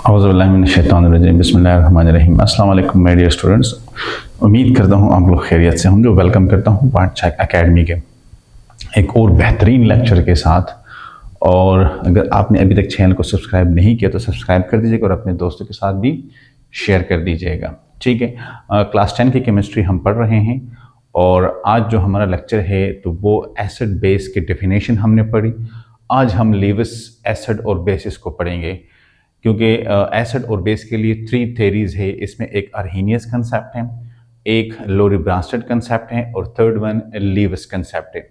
औज़ुबिल्लाहिमिनश्शैतानिर्रजीम बिस्मिल्लाहिर्रहमानिर्रहीम। अस्सलाम वालेकुम माय डियर स्टूडेंट्स, उम्मीद करता हूँ आप लोग खैरियत से होंगे। वेलकम करता हूँ पाठचक एकेडमी के एक और बेहतरीन लेक्चर के साथ। और अगर आपने अभी तक चैनल को सब्सक्राइब नहीं किया तो सब्सक्राइब कर दीजिएगा और अपने दोस्तों के साथ भी शेयर कर दीजिएगा, ठीक है। क्लास 10 की केमिस्ट्री हम पढ़ रहे हैं और आज जो हमारा लेक्चर है तो वो एसिड बेस की डेफिनेशन हमने पढ़ी। आज हम लीविस एसिड और बेसिस को पढ़ेंगे, क्योंकि एसिड और बेस के लिए 3 थेरीज है। इसमें एक अर्हीनियस कंसेप्ट है, एक लोरी ब्रांस्टेड कंसेप्ट है और थर्ड वन लीविस कंसेप्ट है,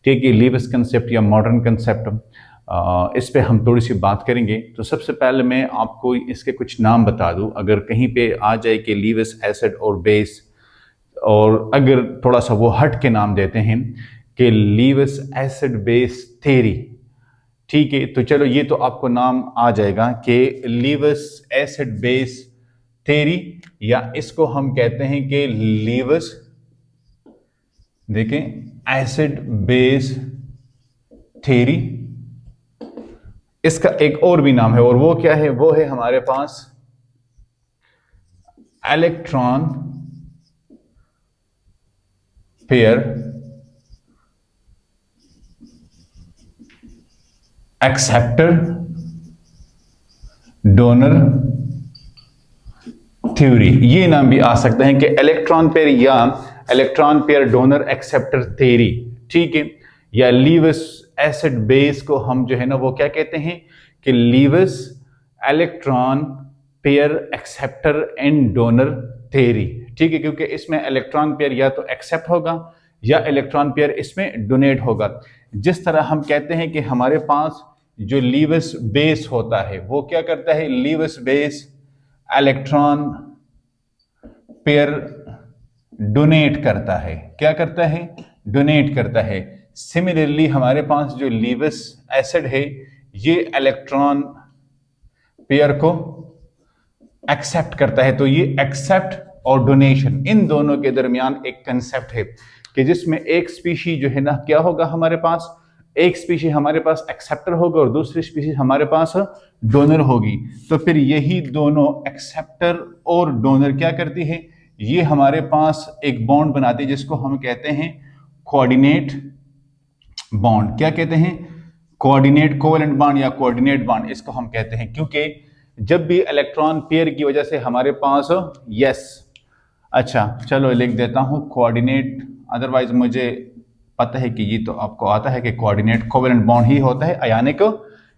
ठीक है। लीविस कंसेप्ट या मॉडर्न कंसेप्ट, इस पे हम थोड़ी सी बात करेंगे। तो सबसे पहले मैं आपको इसके कुछ नाम बता दूं। अगर कहीं पे आ जाए कि लीविस एसिड और बेस, और अगर थोड़ा सा वो हट के नाम देते हैं कि लीविस एसिड बेस थेरी, ठीक है, तो चलो ये तो आपको नाम आ जाएगा कि लीविस एसिड बेस थेरी, या इसको हम कहते हैं कि लीविस, देखें, एसिड बेस थेरी। इसका एक और भी नाम है, और वो क्या है? वो है हमारे पास electron pair acceptor donor theory. ये नाम भी आ सकता है कि इलेक्ट्रॉन पेयर या electron pair donor acceptor theory, ठीक है। या लीविस एसिड बेस को हम जो है ना वो क्या कहते हैं कि Lewis electron pair acceptor and donor theory, ठीक है, क्योंकि इसमें इलेक्ट्रॉन पेयर या तो एक्सेप्ट होगा या इलेक्ट्रॉन पेयर इसमें डोनेट होगा। जिस तरह हम कहते हैं कि हमारे पास जो लीविस बेस होता है वो क्या करता है? Lewis base electron pair donate करता है। क्या करता है? डोनेट करता है। सिमिलरली हमारे पास जो लीविस एसिड है ये इलेक्ट्रॉन पेयर को एक्सेप्ट करता है। तो ये एक्सेप्ट और डोनेशन, इन दोनों के दरमियान एक कंसेप्ट है कि जिसमें एक स्पीशी जो है ना क्या होगा हमारे पास, एक स्पीशी हमारे पास एक्सेप्टर होगा और दूसरी स्पीशी हमारे पास डोनर होगी। तो फिर यही दोनों एक्सेप्टर और डोनर क्या करती है? ये हमारे पास एक बॉन्ड बनाती है जिसको हम कहते हैं कोऑर्डिनेट बॉन्ड। क्या कहते हैं? कोऑर्डिनेट, कोवेलेंट बॉन्ड या कोऑर्डिनेट बॉन्ड इसको हम कहते हैं, क्योंकि जब भी इलेक्ट्रॉन पेयर की वजह से हमारे पास अच्छा चलो लिख देता हूं कोऑर्डिनेट, अदरवाइज मुझे पता है कि ये तो आपको आता है कि कोऑर्डिनेट कोवेलेंट बॉन्ड ही होता है, आयनिक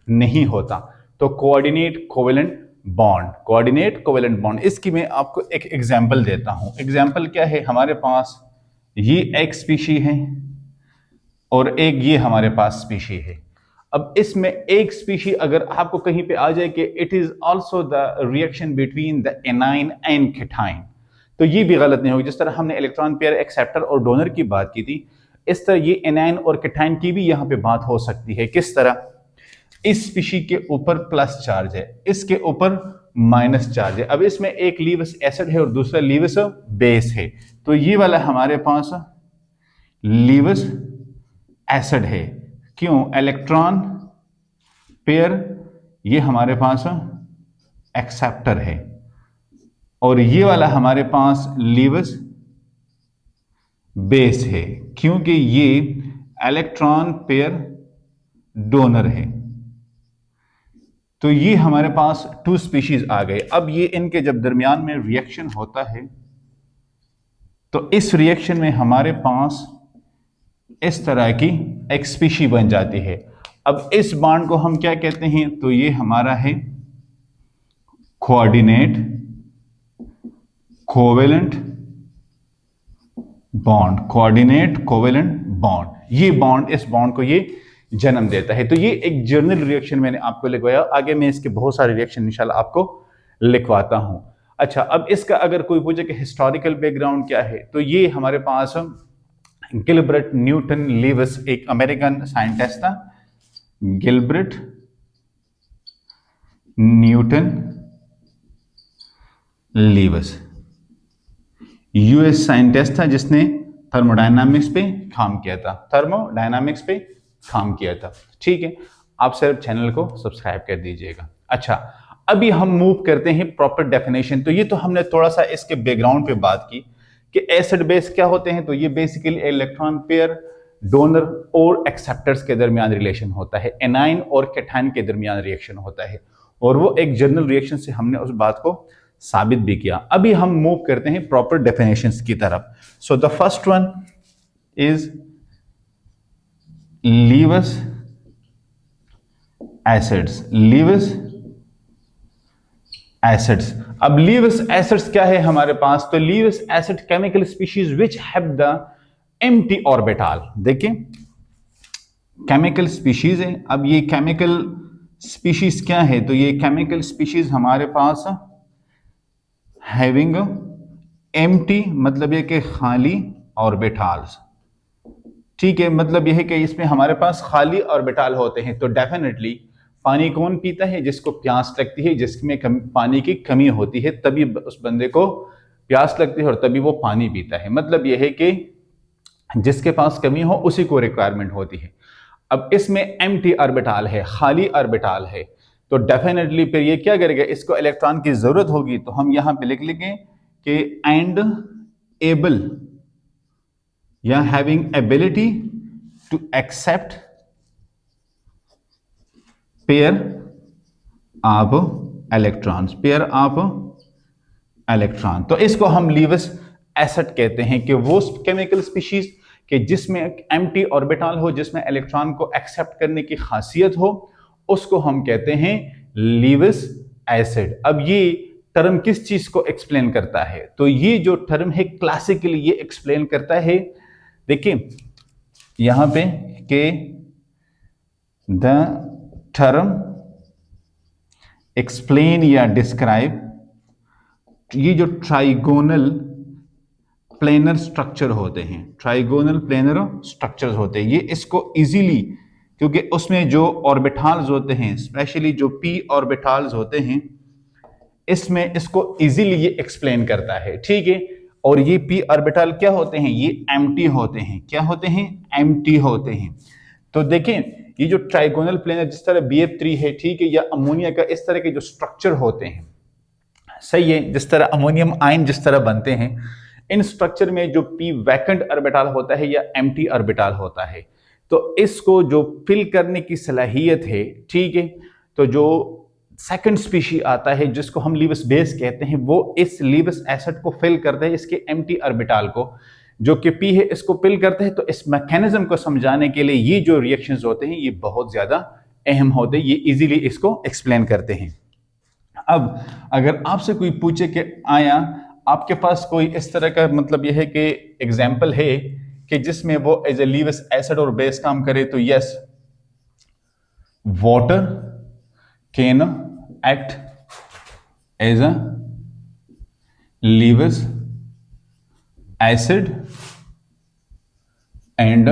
नहीं होता। तो coordinate covalent bond, coordinate covalent bond, इसकी मैं आपको एक एग्जांपल देता हूं। एग्जांपल क्या है? हमारे पास ये एक स्पीशी है और एक ये हमारे पास स्पीशी है। अब इसमें एक स्पीशी अगर आपको कहीं पे आ जाए कि it is also the reaction between the A9 and cation, तो ये भी गलत नहीं होगी। जिस तरह हमने इलेक्ट्रॉन पेयर एक्सेप्टर और डोनर की बात की थी, इस तरह ये एनाइन और केटाइन की भी यहां पे बात हो सकती है। किस तरह? इस स्पीशी के ऊपर प्लस चार्ज है, इसके ऊपर माइनस चार्ज है। अब इसमें एक लीविस एसिड है और दूसरा लीविस बेस है, तो ये वाला हमारे पास लीविस एसिड है। क्यों? इलेक्ट्रॉन पेयर ये हमारे पास एक्सेप्टर है और ये वाला हमारे पास लीविस बेस है, क्योंकि ये इलेक्ट्रॉन पेयर डोनर है। तो ये हमारे पास 2 स्पीशीज आ गए। अब ये इनके जब दरमियान में रिएक्शन होता है तो इस रिएक्शन में हमारे पास इस तरह की एक स्पीशी बन जाती है। अब इस बॉन्ड को हम क्या कहते हैं? तो ये हमारा है coordinate covalent bond, coordinate covalent bond. ये बॉन्ड, इस बॉन्ड को ये जन्म देता है। तो ये एक जर्नल रिएक्शन मैंने आपको लिखवाया, आगे मैं इसके बहुत सारे रिएक्शन इंशाल्लाह आपको लिखवाता हूं। अच्छा, अब इसका अगर कोई पूछे कि हिस्टोरिकल बैकग्राउंड क्या है, तो ये हमारे पास गिलबर्ट न्यूटन लीविस, एक अमेरिकन साइंटिस्ट था। Gilbert Newton Lewis US scientist था जिसने थर्मोडायनामिक्स पे काम किया था, थर्मोडायनामिक्स पे काम किया था, ठीक है। आप सिर्फ चैनल को सब्सक्राइब कर दीजिएगा। अच्छा, अभी हम मूव करते हैं प्रॉपर डेफिनेशन। तो ये तो हमने थोड़ा सा इसके बैकग्राउंड पे बात की कि एसिड बेस क्या होते हैं। तो ये बेसिकली इलेक्ट्रॉन पेयर डोनर और एक्सेप्टर्स के दरमियान रिलेशन होता है, एनाइन और कैटायन के दरमियान रिएक्शन होता है, और वो एक जनरल रिएक्शन से हमने उस बात को साबित भी किया। अभी हम मूव करते हैं प्रॉपर डेफिनेशंस की तरफ। So the first one is Lewis acids. Lewis acids, अब लीविस एसिड्स क्या है हमारे पास? तो Lewis acid chemical species which have the empty orbital. देखिए केमिकल स्पीशीज है। अब ये केमिकल स्पीशीज क्या है? तो ये केमिकल स्पीशीज हमारे पास हैविंग एम्प्टी, मतलब ये कि खाली ऑर्बिटल्स। ठीक है, मतलब यह है कि इसमें हमारे पास खाली ऑर्बिटल होते हैं। तो डेफिनेटली पानी कौन पीता है? जिसको प्यास लगती है, जिसमें पानी की कमी होती है, तभी उस बंदे को प्यास लगती है और तभी वो पानी पीता है। मतलब यह है कि जिसके पास कमी हो उसी को रिक्वायरमेंट होती है। अब इसमें एम्प्टी ऑर्बिटल है, खाली ऑर्बिटल है, तो डेफिनेटली फिर ये क्या करेगा? इसको इलेक्ट्रॉन की जरूरत होगी। तो हम यहां पे लिख लेंगे कि एंड एबल या having ability to accept pair of electrons, pair of electron. तो इसको हम लीविस एसिड कहते हैं कि वो केमिकल स्पीशीज कि जिसमें एम्प्टी ऑर्बिटल हो, जिसमें इलेक्ट्रॉन को एक्सेप्ट करने की खासियत हो, उसको हम कहते हैं लीविस एसिड। अब ये टर्म किस चीज को एक्सप्लेन करता है? तो ये जो टर्म है क्लासिकली ये एक्सप्लेन करता है, देखिए यहां पे कि द टर्म एक्सप्लेन या डिस्क्राइब, ये जो ट्राइगोनल प्लेनर स्ट्रक्चर होते हैं, ट्राइगोनल प्लेनर स्ट्रक्चर्स होते हैं, ये इसको इजीली, क्योंकि उसमें जो ऑर्बिटल्स होते हैं, स्पेशली जो पी ऑर्बिटल्स होते हैं, इसमें इसको इजीली ये एक्सप्लेन करता है। ठीक है, और ये पी ऑर्बिटल क्या होते हैं? ये एम्प्टी होते हैं। क्या होते हैं? एम्प्टी होते हैं। तो देखें ये जो ट्राइगोनल प्लेनर, जिस तरह BF3 है, ठीक है, या अमोनिया का, इस तरह के जो स्ट्रक्चर होते हैं, सही है, जिस तरह अमोनियम आयन जिस तरह बनते हैं, इन स्ट्रक्चर में जो पी वैकेंट ऑर्बिटल होता है या एम्प्टी ऑर्बिटल होता है, तो इसको जो फिल करने की सलाहियत है, ठीक है, तो जो सेकंड स्पीशी आता है जिसको हम लीविस बेस कहते हैं, वो इस लीविस एसिड को फिल करता है, इसके एम्प्टी ऑर्बिटल को, जो कि पी है, इसको फिल करते हैं। तो इस मैकेनिज्म को समझाने के लिए ये जो रिएक्शंस होते हैं ये बहुत ज्यादा अहम होते हैं, ये इजीली इसको एक्सप्लेन करते हैं। अब अगर आपसे कोई पूछे कि आया आपके पास कोई इस तरह का, मतलब यह है कि एग्जाम्पल है कि जिसमें वो एज ए लीविस एसिड और बेस काम करे, तो yes, water can act as a Lewis acid and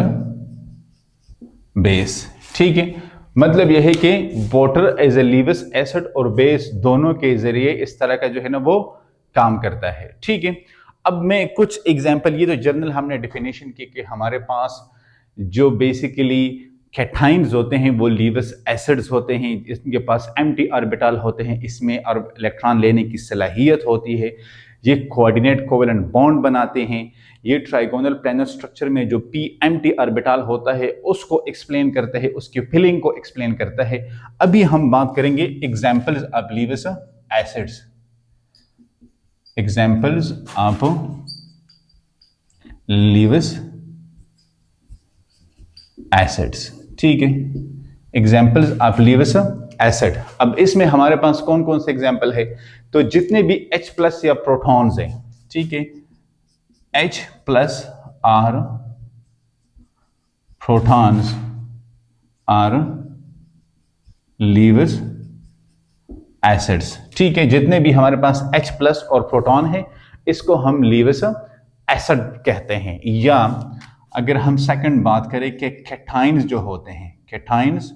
base. ठीक है, मतलब यह है कि water as a Lewis acid और बेस दोनों के जरिए इस तरह का जो है ना वो काम करता है। ठीक है, अब मैं कुछ एग्जांपल, ये तो जनरल हमने डेफिनेशन की कि हमारे पास जो बेसिकली कैटाइन्स होते हैं वो लीविस एसिड्स होते हैं, इसके पास एम्प्टी ऑर्बिटल होते हैं, इसमें और इलेक्ट्रॉन लेने की सलाहियत होती है, ये कोऑर्डिनेट कोवेलेंट बॉन्ड बनाते हैं। ये ट्राइगोनल प्लेनर स्ट्रक्चर में जो पी एम्प्टी ऑर्बिटल होता है उसको एक्सप्लेन करता है, उसकी फिलिंग को एक्सप्लेन करता है। अभी हम बात करेंगे examples of Lewis acids, examples of Lewis acids. ठीक है, एग्जांपल्स ऑफ लीविस एसिड। अब इसमें हमारे पास कौन कौन से एग्जाम्पल है? तो जितने भी H+ या प्रोटॉन्स हैं, ठीक है, H+ are protons are Lewis acids. ठीक है, जितने भी हमारे पास H+ और प्रोटॉन है इसको हम लीविस एसिड कहते हैं। या अगर हम सेकंड बात करें कि कैटाइन्स जो होते हैं, कैटाइन्स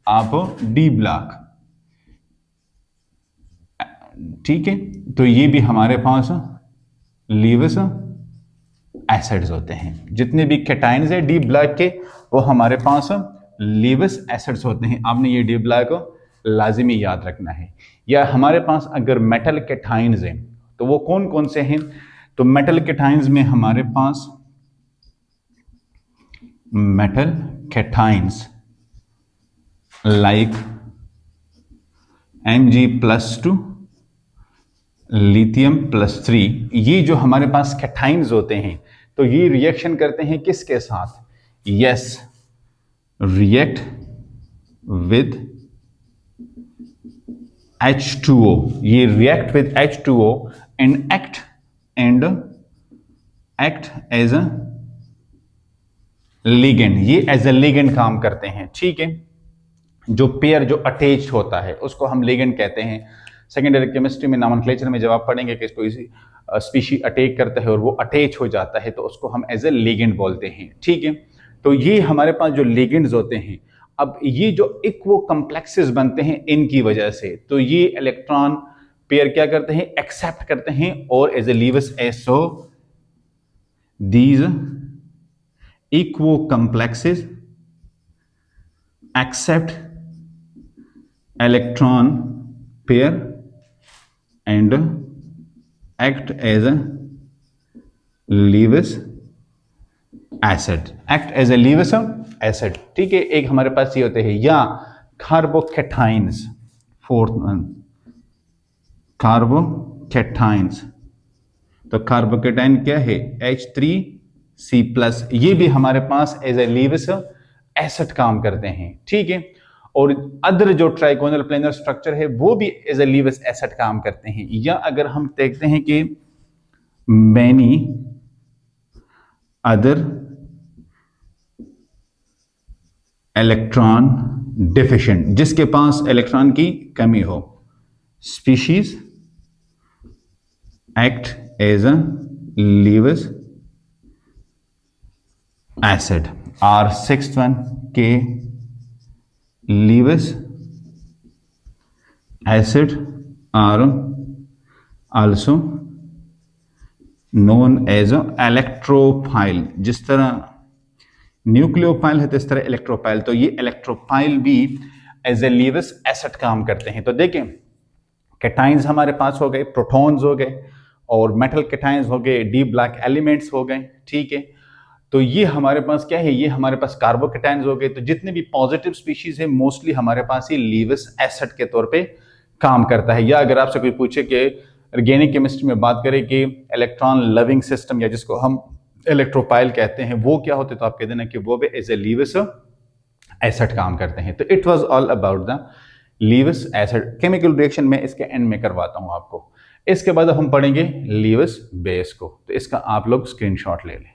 ऑफ डी ब्लॉक, ठीक है, तो ये भी हमारे पास लीविस एसिड्स होते हैं। जितने भी कैटाइन्स है डी ब्लॉक के वो हमारे पास लीविस एसिड्स होते हैं। आपने ये डी ब्लॉक लाजिमी याद रखना है। या हमारे पास अगर मेटल कैटाइंस हैं तो वो कौन कौन से हैं? तो मेटल कैटाइंस में हमारे पास मेटल कैटाइंस लाइक Mg+2 लिथियम+3, ये जो हमारे पास कैटाइंस होते हैं तो ये रिएक्शन करते हैं किसके साथ? यस, रिएक्ट विद H2O, ये react with H2O and act as a ligand, ये एज अ लिगेंड काम करते हैं। ठीक है, जो पेयर जो अटैच्ड होता है उसको हम लिगेंड कहते हैं। सेकेंडरी केमिस्ट्री में नॉमेनक्लेचर में जब आप पढ़ेंगे कि कोई स्पीशी अटैक करता है और वो अटैच हो जाता है तो उसको हम एज ए लिगेंड बोलते हैं। ठीक है, तो ये हमारे पास जो लिगेंड्स होते हैं, अब ये जो इक्वो कॉम्प्लेक्सेस बनते हैं इनकी वजह से, तो ये इलेक्ट्रॉन पेयर क्या करते हैं? एक्सेप्ट करते हैं और as a Lewis acid these aquo complexes accept electron pair and act as a Lewis acid, act as a Lewis acid। ठीक है, एक हमारे पास ये होते हैं, या कार्बोकैटाइंस, फोर्थ वन कार्बोकैटाइंस। तो कार्बोकैटाइन क्या है? H3C+, ये भी हमारे पास एज ए लीवस एसिड काम करते हैं। ठीक है, और अदर जो ट्राइगोनल प्लेनर स्ट्रक्चर है वो भी एज ए लीवस एसिड काम करते हैं। या अगर हम देखते हैं कि मैनी अदर इलेक्ट्रॉन डिफिशिएंट, जिसके पास इलेक्ट्रॉन की कमी हो, species act as a Lewis acid. Our sixth one के Lewis acid are also known as electrophile। जिस तरह न्यूक्लियोफाइल है तो इस तरह इलेक्ट्रोफाइल, तो ये इलेक्ट्रोफाइल भी एज ए लीवस एसिड काम करते हैं। तो देखें, कैटाइंस हमारे पास हो गए, प्रोटॉन्स हो गए, और मेटल कैटाइंस हो गए, डी ब्लैक एलिमेंट्स हो गए। ठीक है, तो ये हमारे पास क्या है? ये हमारे पास कार्बोकैटाइंस हो गए। तो जितने भी पॉजिटिव स्पीशीज है मोस्टली हमारे पास ये लीवस एसिड के तौर पे काम करता है। या अगर आपसे कोई पूछे कि ऑर्गेनिक केमिस्ट्री में बात करें कि इलेक्ट्रॉन लविंग सिस्टम, या जिसको हम इलेक्ट्रोपाइल कहते हैं, वो क्या होते, तो आप कह देना कि वो भी एज ए लीवस एसिड काम करते हैं। तो it was all about the Lewis acid. Chemical reaction में इसके एंड में करवाता हूं आपको। इसके बाद हम पढ़ेंगे लीवस बेस को, तो इसका आप लोग स्क्रीनशॉट ले लें।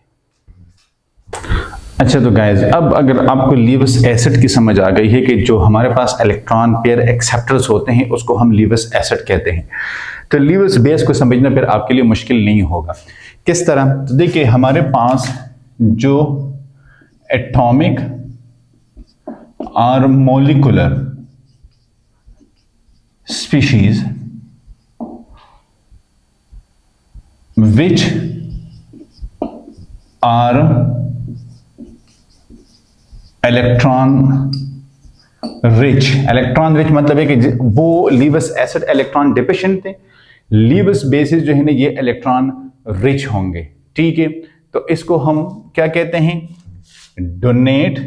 अच्छा, तो गाइज अब अगर आपको लीवस एसिड की समझ आ गई है कि जो हमारे पास इलेक्ट्रॉन पेयर एक्सेप्टर्स होते हैं उसको हम लीवस एसिड कहते हैं, तो लीवस बेस को समझना फिर आपके लिए मुश्किल नहीं होगा। किस तरह? तो देखिए, हमारे पास जो एटॉमिक और molecular species which are electron rich मतलब है कि वो लीवस एसिड इलेक्ट्रॉन डिफिशिएंट थे, लीवस बेसिस जो है ना ये इलेक्ट्रॉन रिच होंगे। ठीक है, तो इसको हम क्या कहते हैं? Donate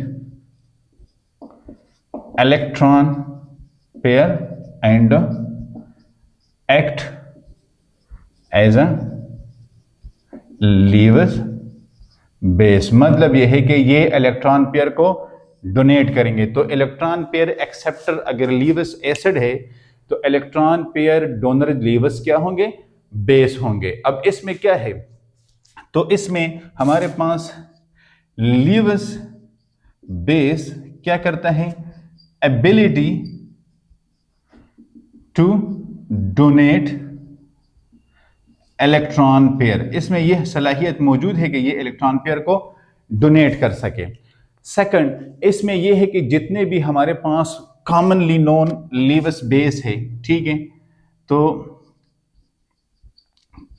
electron pair and act as a Lewis base. मतलब यह है कि ये इलेक्ट्रॉन पेयर को डोनेट करेंगे। तो इलेक्ट्रॉन पेयर एक्सेप्टर अगर लीवस एसिड है तो इलेक्ट्रॉन पेयर डोनर लीवस क्या होंगे? बेस होंगे। अब इसमें क्या है? तो इसमें हमारे पास लीवस बेस क्या करता है? Ability to donate electron pair, इसमें यह सलाहियत मौजूद है कि ये इलेक्ट्रॉन पेयर को डोनेट कर सके। सेकंड, इसमें यह है कि जितने भी हमारे पास कॉमनली नोन लीवस बेस है, ठीक है, तो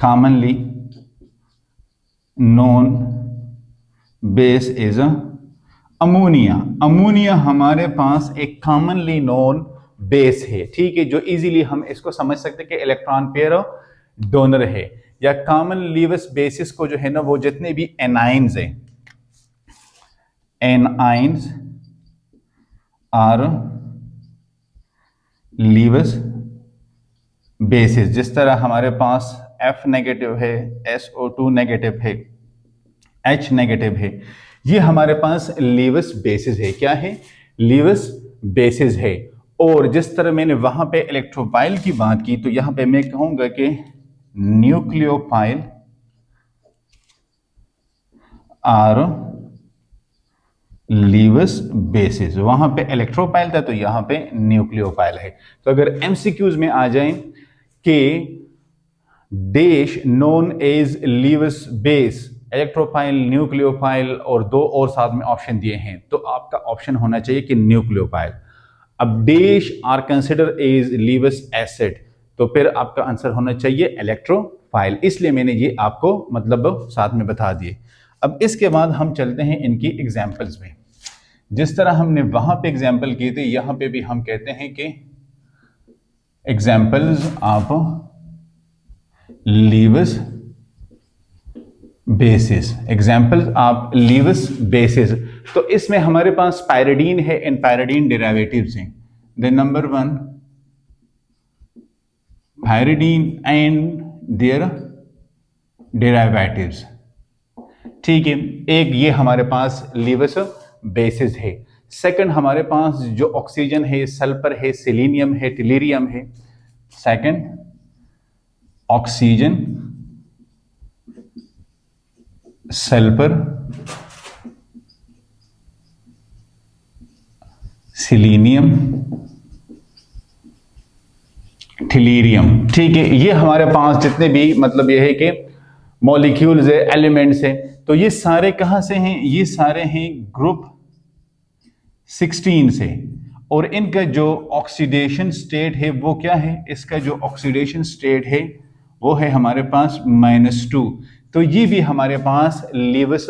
commonly known base is ammonia. Ammonia हमारे पास एक कॉमनली नोन बेस है, ठीक है, जो इजीली हम इसको समझ सकते हैं कि इलेक्ट्रॉन पेयर डोनर है। या कॉमन लीवस बेसिस को जो है ना वो जितने भी एनाइंस हैं, एनाइंस आर लीवस बेसिस। जिस तरह हमारे पास F नेगेटिव है, SO2 नेगेटिव है, H नेगेटिव है, ये हमारे पास लीवस बेसिस है। क्या है? लीवस बेसिस है। और जिस तरह मैंने वहां पे इलेक्ट्रोफाइल की बात की, तो यहां पे मैं कहूंगा कि न्यूक्लियोफाइल आर लीवस बेसिस। वहां पे इलेक्ट्रोफाइल था तो यहां पे न्यूक्लियोफाइल है। तो अगर एमसीक्यूज में आ जाए कि dash known as Lewis base, electrophile, nucleophile और दो और साथ में ऑप्शन दिए हैं, तो आपका ऑप्शन होना चाहिए कि न्यूक्लियोफाइल। अब dash are consider as Lewis acid, तो फिर आपका आंसर होना चाहिए इलेक्ट्रोफाइल। इसलिए मैंने ये आपको मतलब साथ में बता दिए। अब इसके बाद हम चलते हैं इनकी एग्जाम्पल्स में। जिस तरह हमने वहां पे एग्जाम्पल किए थे, यहां पे भी हम कहते हैं कि examples of Lewis bases, examples of Lewis bases. तो इसमें हमारे पास पायरिडीन है एंड पायरिडीन डेरिवेटिव्स हैं। The number 1 pyridine and their derivatives, ठीक है। एक ये हमारे पास लीवस बेसिस है। सेकंड हमारे पास जो ऑक्सीजन है, सल्फर है, सेलेनियम है, टेलीरियम है। सेकंड ऑक्सीजन, सल्फर, सेलेनियम, टेलीरियम, ठीक है। ये हमारे पास जितने भी मतलब ये है कि मॉलिक्यूल्स है, एलिमेंट्स है, तो ये सारे कहां से हैं? ये सारे हैं ग्रुप 16 से। और इनका जो ऑक्सीडेशन स्टेट है वो क्या है? इसका जो ऑक्सीडेशन स्टेट है वो है हमारे पास -2। तो ये भी हमारे पास लीवस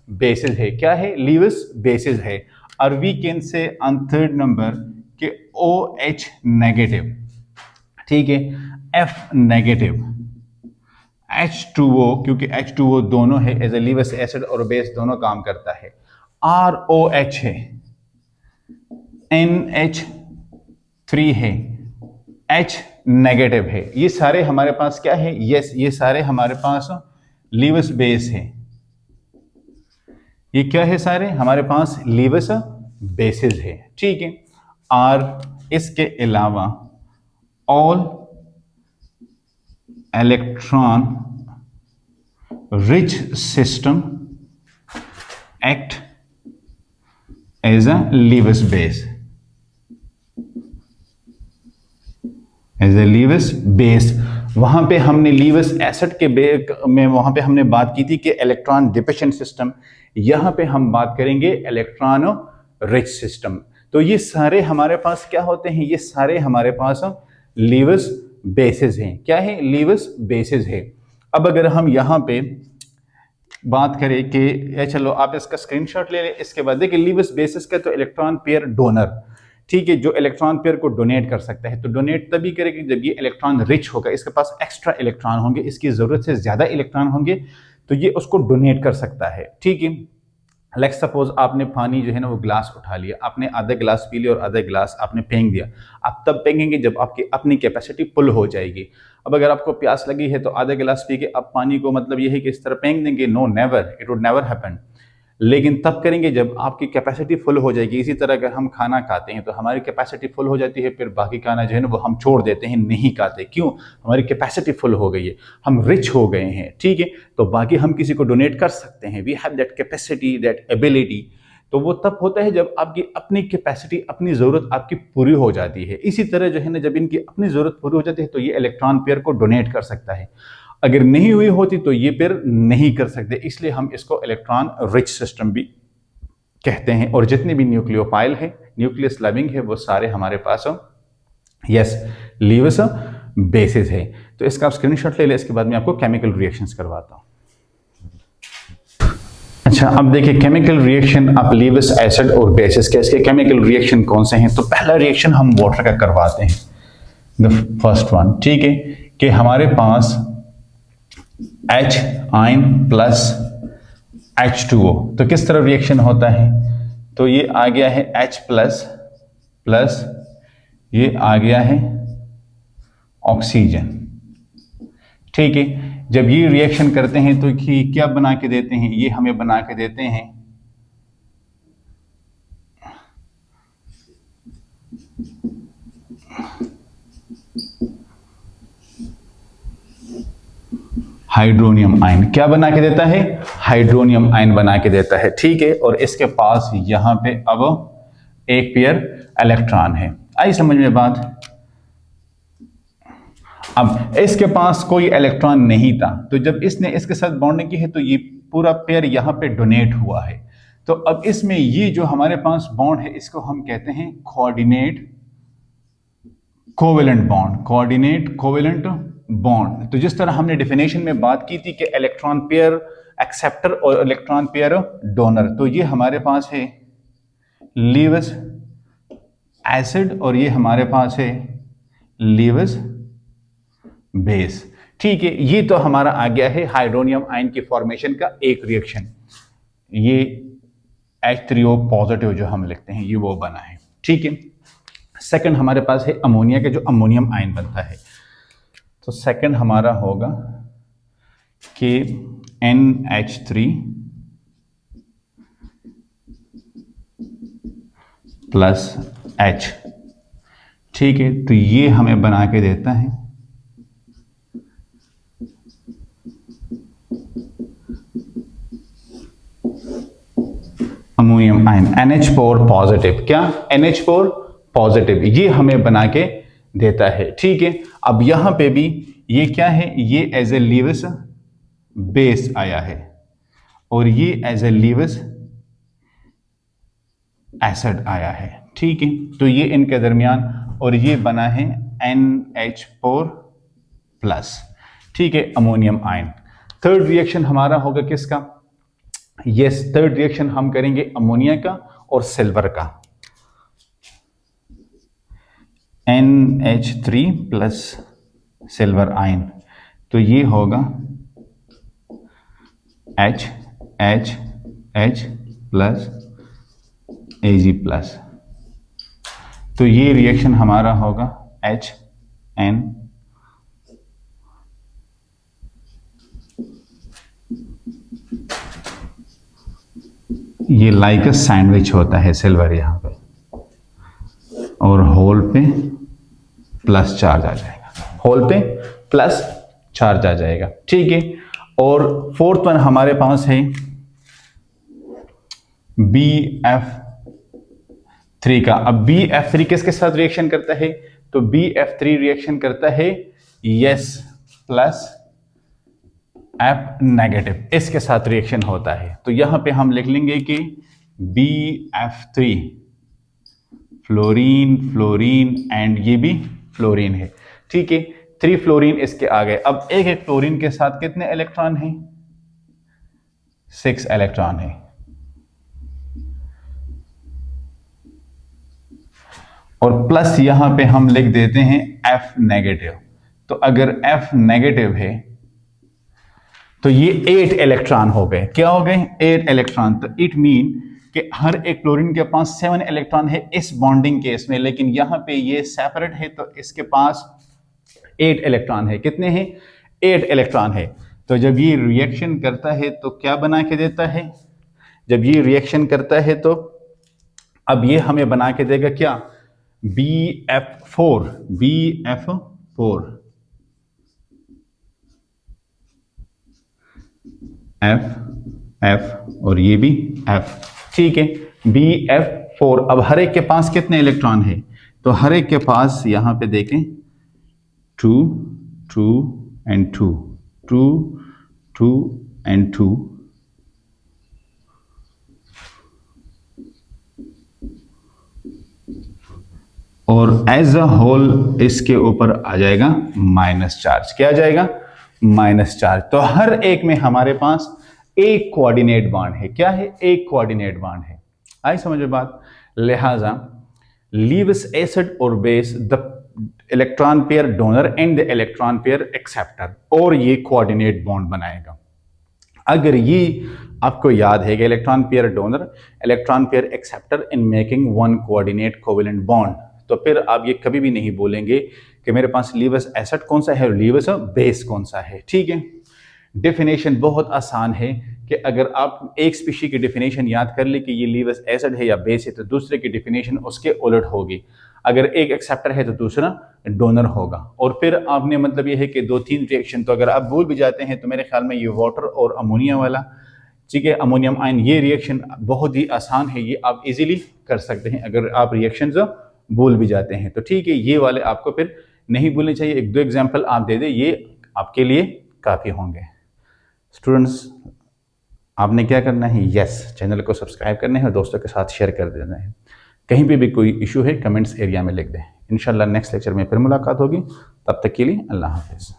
बेसिस है। क्या है? लीवस बेसिस है। और we can say on third number के OH नेगेटिव, ठीक है, F नेगेटिव, H2O, क्योंकि H2O दोनों है, एज ए लीवस एसिड और बेस दोनों काम करता है। ROH है, NH3 है, H नेगेटिव है। ये सारे हमारे पास क्या है? यस, ये सारे हमारे पास लीवस बेस है। ये क्या है? सारे हमारे पास लीवस बेसिस है, ठीक है। और इसके अलावा all electron rich system act as a Lewis base, as a Lewis base. वहां पे हमने लीवस एसिड के में वहां पे हमने बात की थी कि इलेक्ट्रॉन डिफिशिएंट सिस्टम। यहां पे हम बात करेंगे इलेक्ट्रॉन रिच सिस्टम। तो ये सारे हमारे पास क्या होते हैं? ये सारे हमारे पास लीवस बेसिस हैं। क्या है? लीवस बेसिस है। अब अगर हम यहां पे बात करें कि चलो आप इसका स्क्रीनशॉट ले लें, इसके बाद देखिए लीवस बेसिस का तो इलेक्ट्रॉन पेयर डोनर, ठीक है, जो इलेक्ट्रॉन पेयर को डोनेट कर सकता है। तो डोनेट तभी करेगी जब ये इलेक्ट्रॉन रिच होगा, इसके पास एक्स्ट्रा इलेक्ट्रॉन होंगे, इसकी जरूरत से ज्यादा इलेक्ट्रॉन होंगे, तो ये उसको डोनेट कर सकता है, ठीक है। लेट्स सपोज आपने पानी जो है ना वो ग्लास उठा लिया, आपने आधा गिलास पी लिया और आधा गिलास आपने फेंक दिया। आप तब फेंकेंगे जब आपकी अपनी कैपेसिटी फुल हो जाएगी। अब अगर आपको प्यास लगी है तो आधा गिलास पी के आप पानी को मतलब ये है कि इस तरह फेंक देंगे? No, never, it would never happen. लेकिन तब करेंगे जब आपकी कैपेसिटी फुल हो जाएगी। इसी तरह अगर हम खाना खाते हैं तो हमारी कैपेसिटी फुल हो जाती है, फिर बाकी खाना जो है ना वो हम छोड़ देते हैं, नहीं खाते। क्यों? हमारी कैपेसिटी फुल हो गई है, हम रिच हो गए हैं, ठीक है। तो बाकी हम किसी को डोनेट कर सकते हैं, we have that capacity, that ability. तो वो तब होता है जब आपकी अपनी कैपेसिटी, अपनी ज़रूरत आपकी पूरी हो जाती है। इसी तरह जो है ना जब इनकी अपनी ज़रूरत पूरी हो जाती है तो ये इलेक्ट्रॉन पेयर को डोनेट कर सकता है। अगर नहीं हुई होती तो ये पेयर नहीं कर सकते, इसलिए हम इसको इलेक्ट्रॉन रिच सिस्टम भी कहते हैं। और जितने भी न्यूक्लियोफाइल है, न्यूक्लियस लविंग है, वो सारे हमारे पास यस लीवस बेसिस है। तो इसका आप स्क्रीनशॉट ले लें, इसके बाद मैं आपको केमिकल रिएक्शंस करवाता हूं। अच्छा, अब देखिए chemical reaction of Lewis acid और बेसिस के इसके केमिकल रिएक्शन कौन से हैं। तो पहला रिएक्शन हम वाटर का करवाते हैं, द फर्स्ट वन, ठीक है, कि हमारे पास H आयन प्लस H2O, तो किस तरह रिएक्शन होता है। तो ये आ गया है H प्लस प्लस ये आ गया है ऑक्सीजन, ठीक है। जब ये रिएक्शन करते हैं तो ये क्या बना के देते हैं, ये हमें बना के देते हैं हाइड्रोनियम आयन। क्या बना के देता है, हाइड्रोनियम आयन बना के देता है, ठीक है। और इसके पास यहां पे अब एक पेयर इलेक्ट्रॉन है। आई समझ में बात। अब इसके पास कोई इलेक्ट्रॉन नहीं था, तो जब इसने इसके साथ बॉन्डिंग की है तो ये पूरा पेयर यहां पे डोनेट हुआ है। तो अब इसमें ये जो हमारे पास बॉन्ड है इसको हम कहते हैं coordinate covalent bond, coordinate covalent bond. तो जिस तरह हमने डेफिनेशन में बात की थी कि इलेक्ट्रॉन पेयर एक्सेप्टर और इलेक्ट्रॉन पेयर डोनर, तो ये हमारे पास है लीविस एसिड और ये हमारे पास है लीविस बेस, ठीक है। ये तो हमारा आ गया है हाइड्रोनियम आयन की फॉर्मेशन का एक रिएक्शन। ये H3O पॉजिटिव जो हम लिखते हैं ये वो बना है, ठीक है। सेकंड हमारे पास है अमोनिया के, जो अमोनियम आयन बनता है। तो सेकंड हमारा होगा कि NH3 प्लस H, ठीक है। तो ये हमें बना के देता है अमोनियम आयन NH4 पॉजिटिव। क्या, NH4 पॉजिटिव, ये हमें बना के देता है, ठीक है। अब यहां पे भी ये क्या है, ये एज ए लीविस बेस आया है और ये एज ए लीविस एसिड आया है, ठीक है। तो ये इनके दरमियान, और ये बना है NH4 प्लस, ठीक है, अमोनियम आयन। थर्ड रिएक्शन हमारा होगा किसका, यस, थर्ड रिएक्शन हम करेंगे अमोनिया का और सिल्वर का। NH3 प्लस सिल्वर आयन, तो ये होगा H प्लस Ag प्लस। तो ये रिएक्शन हमारा होगा HN ये लाइक अ सैंडविच होता है सिल्वर यहां पे, और होल पे प्लस चार्ज आ जाएगा, होल पे प्लस चार्ज आ जाएगा, ठीक है। और फोर्थ वन हमारे पास है BF3 का। अब BF3 किसके साथ रिएक्शन करता है, तो BF3 रिएक्शन करता है यस प्लस F नेगेटिव, इसके साथ रिएक्शन होता है। तो यहां पे हम लिख लेंगे कि BF3 फ्लोरीन फ्लोरीन एंड ये भी फ्लोरीन है, ठीक है। 3 फ्लोरीन इसके आ गए। अब एक एक फ्लोरीन के साथ कितने इलेक्ट्रॉन हैं, 6 इलेक्ट्रॉन है। और प्लस यहां पे हम लिख देते हैं F नेगेटिव। तो अगर F नेगेटिव है तो ये 8 इलेक्ट्रॉन हो गए। क्या हो गए, 8 इलेक्ट्रॉन। तो इट मीन कि हर एक क्लोरीन के पास 7 इलेक्ट्रॉन है इस बॉन्डिंग केस में, लेकिन यहां पे ये सेपरेट है तो इसके पास 8 इलेक्ट्रॉन है। कितने हैं, 8 इलेक्ट्रॉन है। तो जब ये रिएक्शन करता है तो क्या बना के देता है, जब ये रिएक्शन करता है तो अब ये हमें बना के देगा क्या, BF4 F और ये भी F, ठीक है, BF4। अब हर एक के पास कितने इलेक्ट्रॉन है, तो हर एक के पास यहां पे देखें 2 2 एंड 2 2 2 एंड 2, और एज अ होल इसके ऊपर आ जाएगा माइनस चार्ज। क्या आ जाएगा, माइनस चार्ज। तो हर एक में हमारे पास एक कोऑर्डिनेट बॉन्ड है। क्या है? एक कोऑर्डिनेट बॉन्ड है। आई समझ में बात? लिहाजा लीविस एसिड और base, the electron pair donor and the electron pair acceptor, और ये कोऑर्डिनेट बॉन्ड बनाएगा। अगर ये आपको याद है कि electron pair donor, electron pair acceptor in making one coordinate covalent bond, तो फिर आप ये कभी भी नहीं बोलेंगे कि मेरे पास लीविस एसिड कौन सा है और लीविस बेस कौन सा है। ठीक है, डेफिनेशन बहुत आसान है कि अगर आप एक स्पीशी की डेफिनेशन याद कर ले कि ये लीविस एसिड है या बेस है, तो दूसरे की डेफिनेशन उसके उलट होगी। अगर एक एक्सेप्टर है तो दूसरा डोनर होगा। और फिर आपने मतलब ये है कि 2-3 रिएक्शन तो अगर आप भूल भी जाते हैं तो मेरे ख्याल में ये वाटर और अमोनिया वाला, ठीक है, अमोनियम आयन, ये रिएक्शन बहुत ही आसान है, ये आप इजीली कर सकते हैं अगर आप रिएक्शंस भूल भी जाते हैं तो। ठीक है, ये वाले आपको फिर नहीं भूलने चाहिए। 1-2 एग्जाम्पल आप दे दें, ये आपके लिए काफ़ी होंगे। स्टूडेंट्स, आपने क्या करना है? यस, चैनल को सब्सक्राइब करना है और दोस्तों के साथ शेयर कर देना है। कहीं पे भी कोई इशू है कमेंट्स एरिया में लिख दें। इंशाल्लाह नेक्स्ट लेक्चर में फिर मुलाकात होगी। तब तक के लिए अल्लाह हाफिज़।